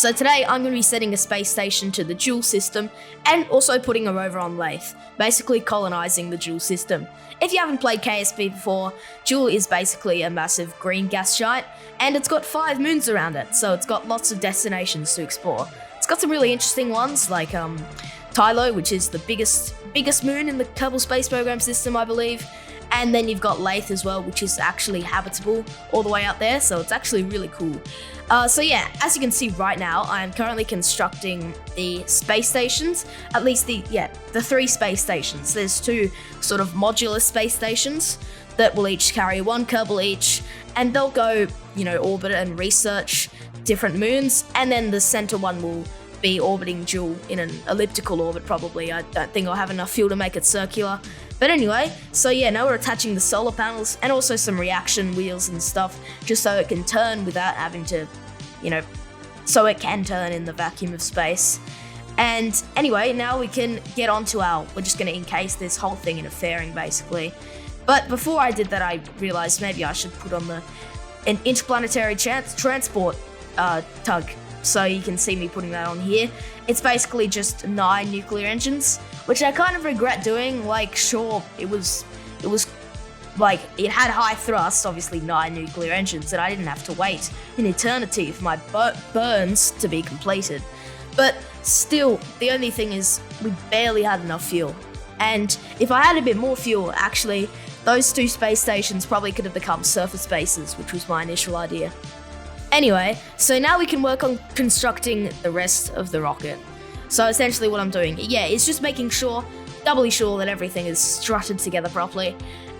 So today I'm going to be sending a space station to the Jool system and also putting a rover on Laythe, basically colonizing the Jool system. If you haven't played KSP before, Jool is basically a massive green gas giant and it's got 5 moons around it, so it's got lots of destinations to explore. It's got some really interesting ones like Tylo, which is the biggest moon in the Kerbal Space Program system, I believe. And then you've got Laythe as well, which is actually habitable all the way out there, so it's actually really cool. So yeah, as you can see right now, I am currently constructing the space stations, at least the 3 space stations. There's 2 sort of modular space stations that will each carry 1 Kerbal each, and they'll go, orbit and research different moons, and then the center one will be orbiting Jool in an elliptical orbit probably. I don't think I'll have enough fuel to make it circular. But anyway, so yeah, now we're attaching the solar panels and also some reaction wheels and stuff just so it can turn without having to, so it can turn in the vacuum of space. And anyway, now we can get onto we're just going to encase this whole thing in a fairing basically. But before I did that, I realized maybe I should put on an interplanetary transport tug. So you can see me putting that on here. It's basically just 9 nuclear engines, which I kind of regret doing. Like, sure, it was like, it had high thrust, obviously 9 nuclear engines, and I didn't have to wait an eternity for my burns to be completed. But still, the only thing is we barely had enough fuel. And if I had a bit more fuel, actually, those 2 space stations probably could have become surface bases, which was my initial idea. Anyway, so now we can work on constructing the rest of the rocket. So essentially what I'm doing, is just making doubly sure that everything is strutted together properly.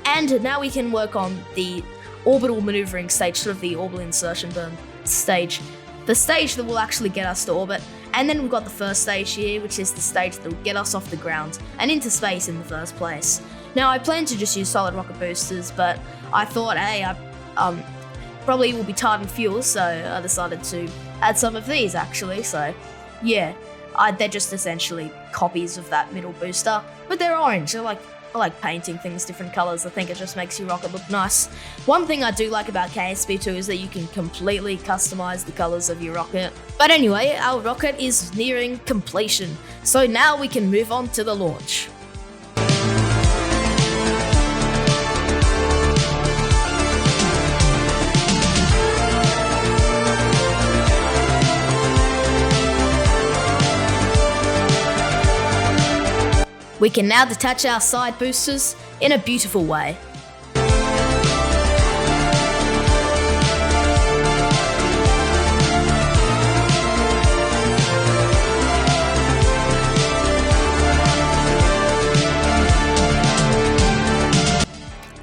And now we can work on the orbital maneuvering stage, sort of the orbital insertion burn stage. The stage that will actually get us to orbit. And then we've got the first stage here, which is the stage that will get us off the ground and into space in the first place. Now I plan to just use solid rocket boosters, but I thought, hey, probably will be tight on fuel, so I decided to add some of these actually. So yeah, they're just essentially copies of that middle booster, but they're orange. I like painting things different colors. I think it just makes your rocket look nice. One thing I do like about KSP2 is that you can completely customize the colors of your rocket. But anyway, our rocket is nearing completion, so now we can move on to the launch. We can now detach our side boosters in a beautiful way.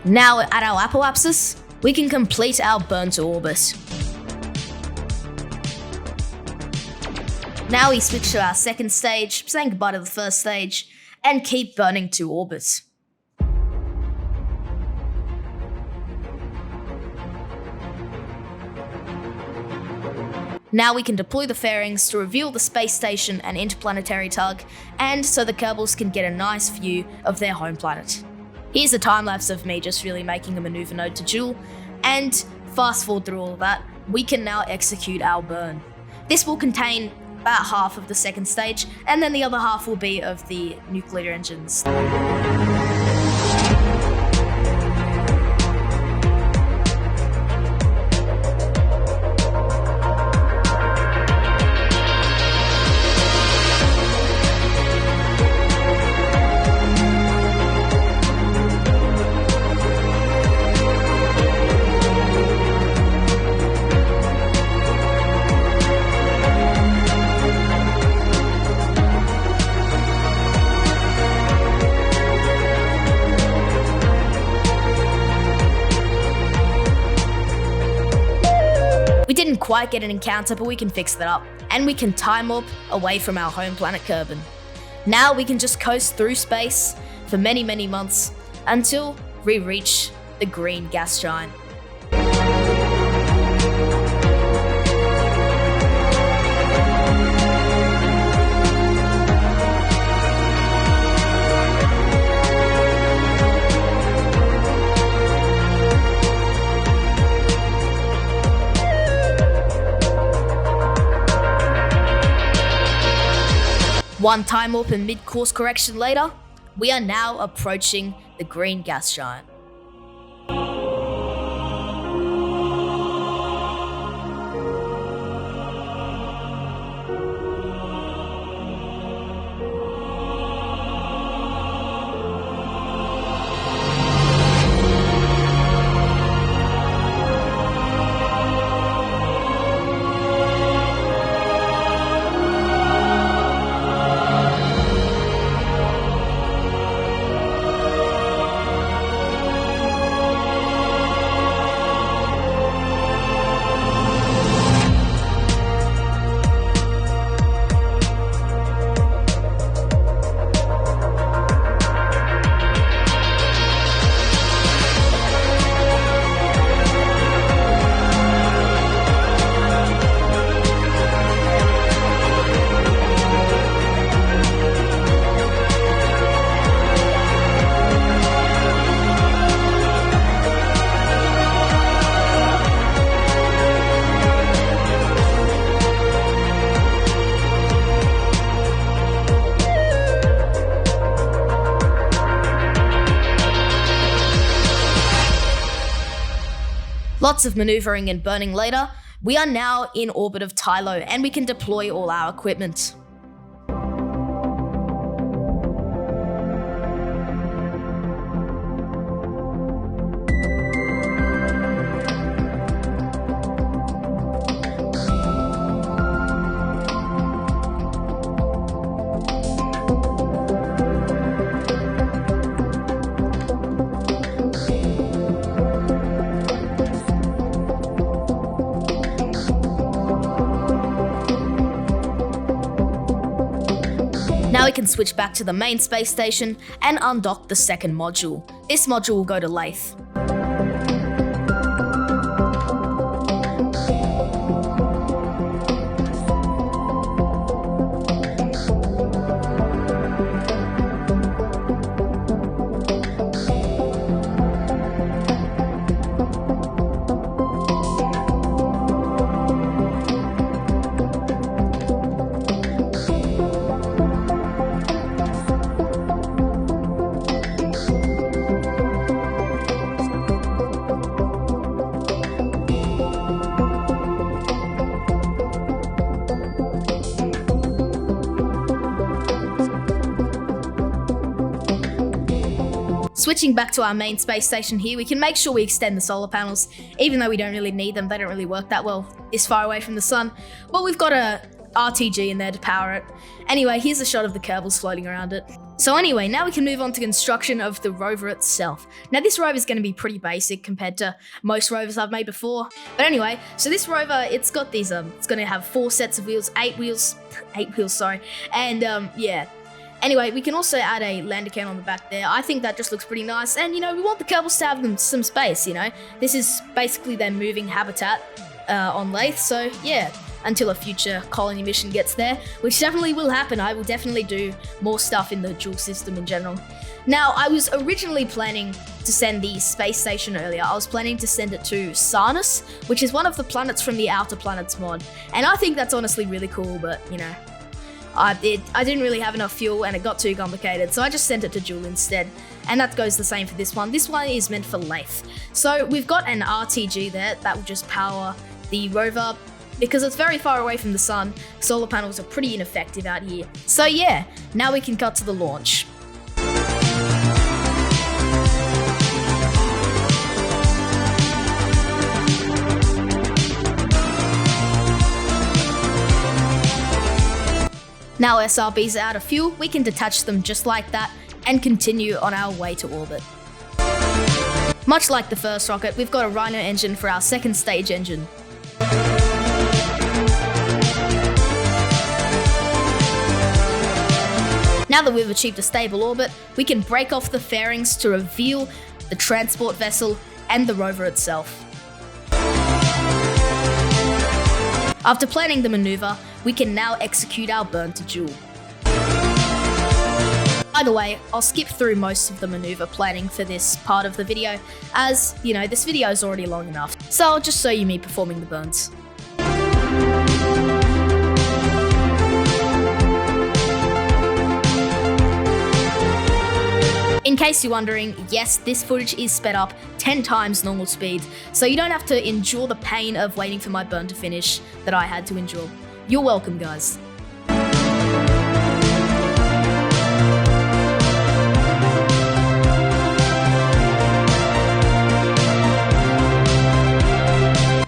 Now at our apoapsis, we can complete our burn to orbit. Now we switch to our second stage, saying goodbye to the first stage, and keep burning to orbit. Now we can deploy the fairings to reveal the space station and interplanetary tug, and so the Kerbals can get a nice view of their home planet. Here's a time-lapse of me just really making a maneuver node to Jool, and fast forward through all of that, we can now execute our burn. This will contain about half of the second stage, and then the other half will be of the nuclear engines. We didn't quite get an encounter, but we can fix that up, and we can time warp away from our home planet Kerbin. Now we can just coast through space for many, many months until we reach the green gas giant. One time warp and mid-course correction later, we are now approaching the green gas giant. Lots of maneuvering and burning later, we are now in orbit of Tylo and we can deploy all our equipment. Now we can switch back to the main space station and undock the second module. This module will go to Laythe. Switching back to our main space station here, we can make sure we extend the solar panels, even though we don't really need them. They don't really work that well this far away from the sun. But we've got a RTG in there to power it. Anyway, here's a shot of the Kerbals floating around it. So anyway, now we can move on to construction of the rover itself. Now this rover is going to be pretty basic compared to most rovers I've made before. But anyway, so this rover, it's got these, it's going to have 4 sets of wheels, 8 wheels, sorry. And yeah. Anyway, we can also add a lander can on the back there. I think that just looks pretty nice. And, you know, we want the Kerbals to have them some space, you know. This is basically their moving habitat on Laythe. So, yeah, until a future colony mission gets there, which definitely will happen. I will definitely do more stuff in the Jool system in general. Now, I was originally planning to send the space station earlier. I was planning to send it to Sarnus, which is one of the planets from the Outer Planets mod. And I think that's honestly really cool, but, you know, I didn't really have enough fuel and it got too complicated, so I just sent it to Jool instead. And that goes the same for this one. This one is meant for Laythe. So we've got an RTG there that will just power the rover. Because it's very far away from the sun, solar panels are pretty ineffective out here. So yeah, now we can cut to the launch. Now SRBs are out of fuel, we can detach them just like that and continue on our way to orbit. Much like the first rocket, we've got a Rhino engine for our second stage engine. Now that we've achieved a stable orbit, we can break off the fairings to reveal the transport vessel and the rover itself. After planning the maneuver, we can now execute our burn to Jool. By the way, I'll skip through most of the maneuver planning for this part of the video, as, you know, this video is already long enough, so I'll just show you me performing the burns. case you're wondering, yes, this footage is sped up 10 times normal speed, so you don't have to endure the pain of waiting for my burn to finish that I had to endure. You're welcome, guys.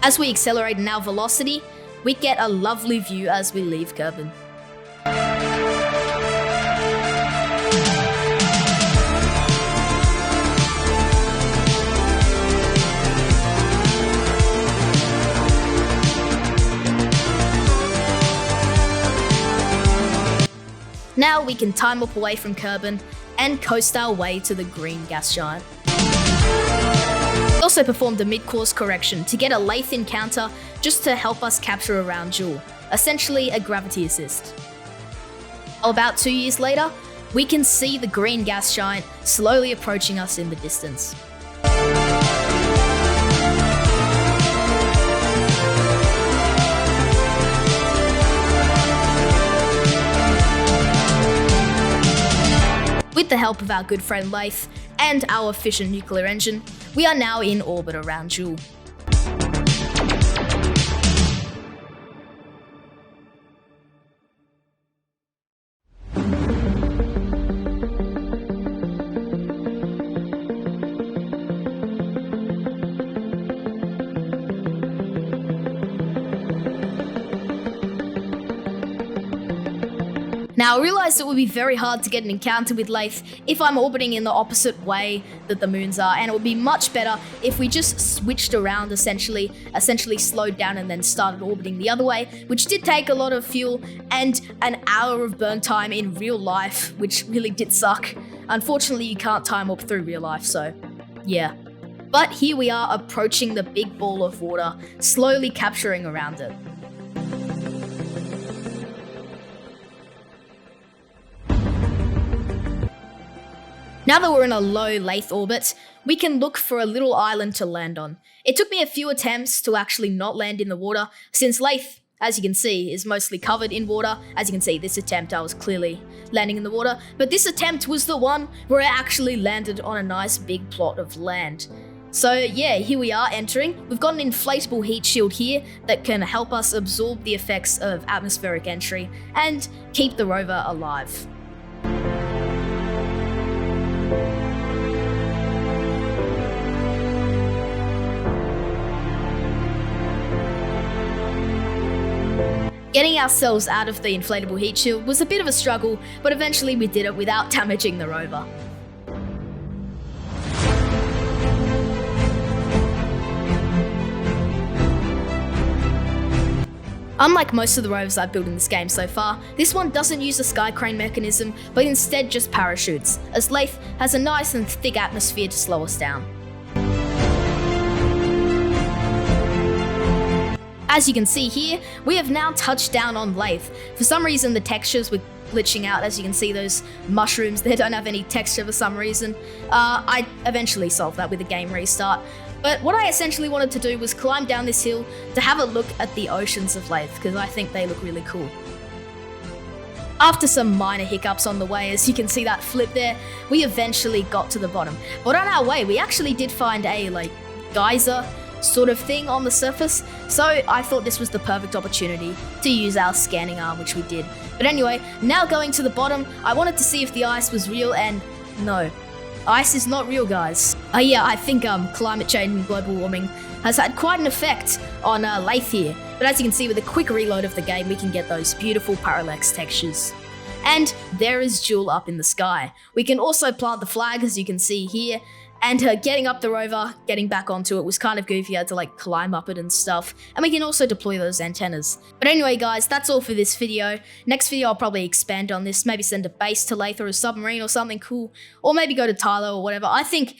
As we accelerate in our velocity, we get a lovely view as we leave Kerbin. Now we can time up away from Kerbin and coast our way to the green gas giant. We also performed a mid-course correction to get a Laythe encounter just to help us capture around Jool, essentially a gravity assist. About 2 years later, we can see the green gas giant slowly approaching us in the distance. With the help of our good friend Laythe and our efficient nuclear engine, we are now in orbit around Jool. Now, I realise it would be very hard to get an encounter with Laythe if I'm orbiting in the opposite way that the moons are, and it would be much better if we just switched around essentially slowed down and then started orbiting the other way, which did take a lot of fuel and an hour of burn time in real life, which really did suck. Unfortunately, you can't time up through real life, so yeah. But here we are approaching the big ball of water, slowly capturing around it. Now that we're in a low Laythe orbit, we can look for a little island to land on. It took me a few attempts to actually not land in the water, since Laythe, as you can see, is mostly covered in water. As you can see, this attempt I was clearly landing in the water, but this attempt was the one where I actually landed on a nice big plot of land. So yeah, here we are entering. We've got an inflatable heat shield here that can help us absorb the effects of atmospheric entry and keep the rover alive. Getting ourselves out of the inflatable heat shield was a bit of a struggle, but eventually we did it without damaging the rover. Unlike most of the rovers I've built in this game so far, this one doesn't use a sky crane mechanism, but instead just parachutes, as Laythe has a nice and thick atmosphere to slow us down. As you can see here, we have now touched down on Laythe. For some reason the textures were glitching out. As you can see, those mushrooms, they don't have any texture for some reason. I eventually solved that with a game restart. But what I essentially wanted to do was climb down this hill to have a look at the oceans of Laythe, because I think they look really cool. After some minor hiccups on the way, as you can see that flip there, we eventually got to the bottom. But on our way, we actually did find a geyser sort of thing on the surface, so I thought this was the perfect opportunity to use our scanning arm, which we did. But anyway, now going to the bottom, I wanted to see if the ice was real, and no, ice is not real, guys. Yeah, I think climate change and global warming has had quite an effect on Laythe here, but as you can see, with a quick reload of the game, we can get those beautiful parallax textures. And there is Jool up in the sky. We can also plant the flag, as you can see here, and getting up the rover, getting back onto it was kind of goofy. I had to climb up it and stuff. And we can also deploy those antennas. But anyway, guys, that's all for this video. Next video, I'll probably expand on this. Maybe send a base to Laythe or a submarine or something cool. Or maybe go to Tylo or whatever. I think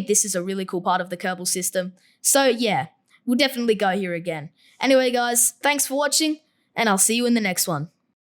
this is a really cool part of the Kerbal system. So yeah, we'll definitely go here again. Anyway, guys, thanks for watching, and I'll see you in the next one.